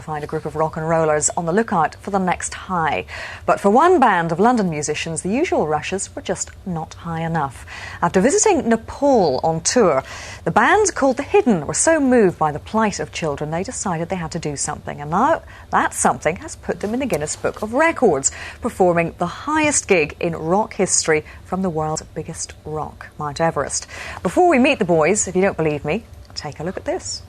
find a group of rock and rollers on the lookout for the next high. But for one band of London musicians, the usual rushes were just not high enough. After visiting Nepal on tour, the band called The Hidden were so moved by the plight of children they decided they had to do something. And now that something has put them in the Guinness Book of Records, performing the highest gig in rock history from the world's biggest rock, Mount Everest. Before we meet the boys, if you don't believe me, take a look at this.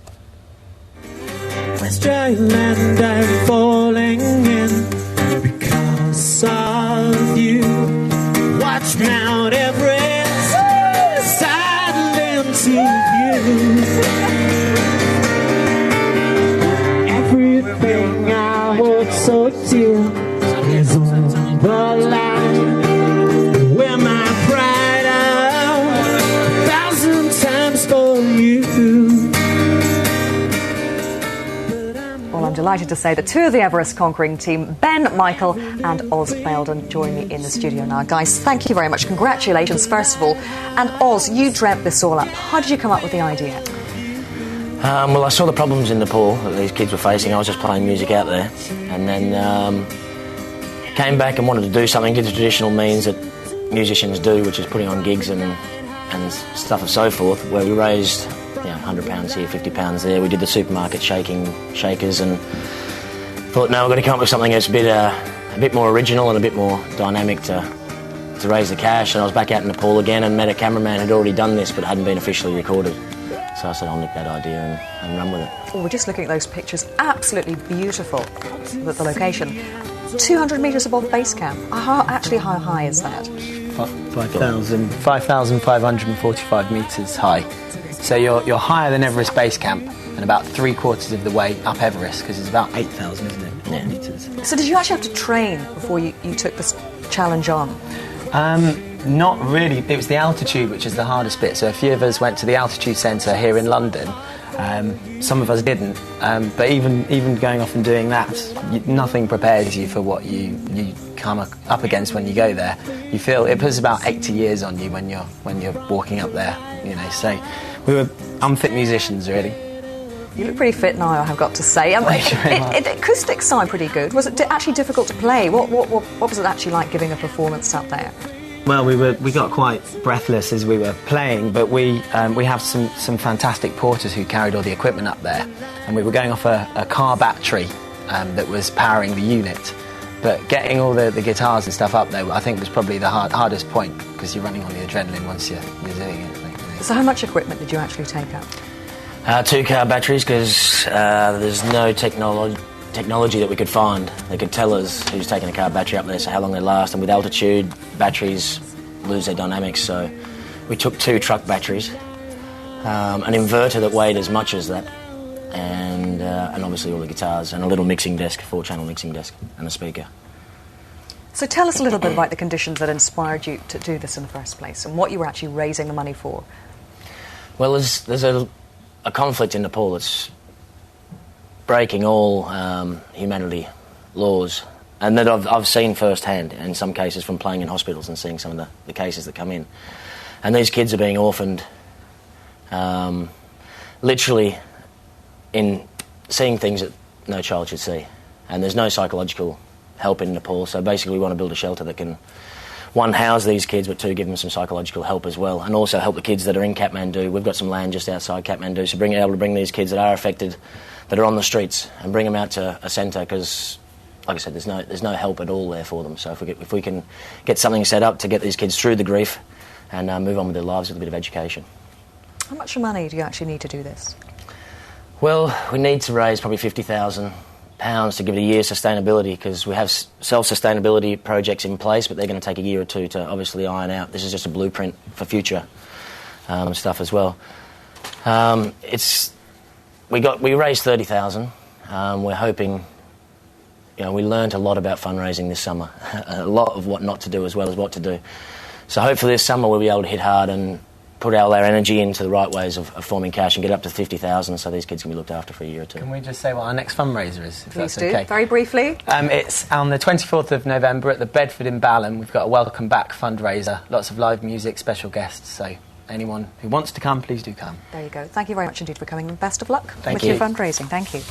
Australia, I'm falling in because of you. Watch Mount Everest silent to you. Everything I hold so dear is on the line. Wear my pride out 1,000 times for you. Well, I'm delighted to say that two of the Everest conquering team, Ben Michael and Oz Belden, join me in the studio now. Guys, thank you very much. Congratulations, first of all. And Oz, you dreamt this all up. How did you come up with the idea? Well, I saw the problems in Nepal that these kids were facing. I was just playing music out there, and then came back and wanted to do something, did the traditional means that musicians do, which is putting on gigs and stuff and so forth, where we raised £100 here, £50 there. We did the supermarket shakers, and thought, no, we've got to come up with something that's a bit more original and a bit more dynamic to raise the cash. And I was back out in Nepal again and met a cameraman who'd already done this but hadn't been officially recorded. So I said, I'll nick that idea and run with it. Oh, we're just looking at those pictures. Absolutely beautiful, the location. 200 metres above base camp. How high is that? 5,545 metres high. So you're higher than Everest Base Camp and about 3/4 of the way up Everest, because it's about 8,000, isn't it? Yeah. Metres. So did you actually have to train before you took this challenge on? Not really. It was the altitude which is the hardest bit. So a few of us went to the altitude centre here in London. Some of us didn't. But even going off and doing that, nothing prepares you for what you come up against when you go there. You feel it puts about 80 years on you when you're walking up there. So we were unfit musicians, really. You look pretty fit now, I have got to say. The acoustics sound pretty good. Was it actually difficult to play? What was it actually like giving a performance up there? Well, we got quite breathless as we were playing, but we have some fantastic porters who carried all the equipment up there, and we were going off a car battery that was powering the unit. But getting all the guitars and stuff up there, I think, was probably the hardest point, because you're running on the adrenaline once you're doing it. So how much equipment did you actually take up? 2 car batteries, because there's no technology that we could find that could tell us who's taking a car battery up there, so how long they last. And with altitude, batteries lose their dynamics, so we took 2 truck batteries, an inverter that weighed as much as that, and obviously all the guitars, and a little mixing desk, 4-channel mixing desk, and a speaker. So tell us a little bit about the conditions that inspired you to do this in the first place, and what you were actually raising the money for. Well, there's a conflict in Nepal that's breaking all humanity laws, and that I've seen firsthand in some cases from playing in hospitals and seeing some of the cases that come in. And these kids are being orphaned, literally in seeing things that no child should see. And there's no psychological help in Nepal, so basically we want to build a shelter that can, 1, house these kids, but 2, give them some psychological help as well, and also help the kids that are in Kathmandu. We've got some land just outside Kathmandu, so able to bring these kids that are affected, that are on the streets, and bring them out to a centre, because, like I said, there's no help at all there for them. So if we can get something set up to get these kids through the grief and move on with their lives with a bit of education. How much money do you actually need to do this? Well, we need to raise probably £50,000 to give it a year's sustainability, because we have self-sustainability projects in place, but they're going to take a year or 2 to obviously iron out. This is just a blueprint for future stuff as well. We raised 30,000. We're hoping, we learned a lot about fundraising this summer, a lot of what not to do as well as what to do. So hopefully this summer we'll be able to hit hard and put all our energy into the right ways of forming cash and get up to 50,000, so these kids can be looked after for a year or 2. Can we just say what our next fundraiser is, if Please that's okay? do, very briefly. It's on the 24th of November at the Bedford in Balham. We've got a welcome back fundraiser, lots of live music, special guests, so anyone who wants to come, please do come. There you go. Thank you very much indeed for coming, and best of luck Thank with you. your fundraising. Thank you.